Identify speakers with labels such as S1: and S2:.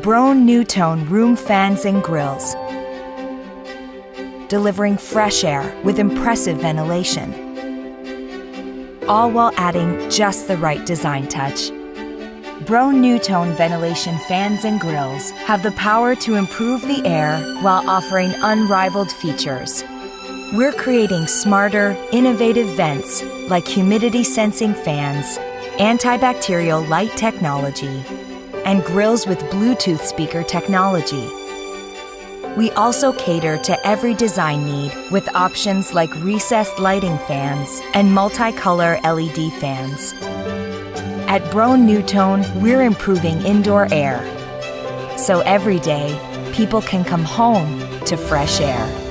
S1: Broan-Nutone room fans and grills, delivering fresh air with impressive ventilation, all while adding just the right design touch. Broan-Nutone ventilation fans and grills have the power to improve the air while offering unrivaled features. We're creating smarter, innovative vents like humidity sensing fans, antibacterial light technology, and grills with Bluetooth speaker technology. We also cater to every design need with options like recessed lighting fans and multicolor LED fans. At Broan-Nutone, we're improving indoor air, so every day, people can come home to fresh air.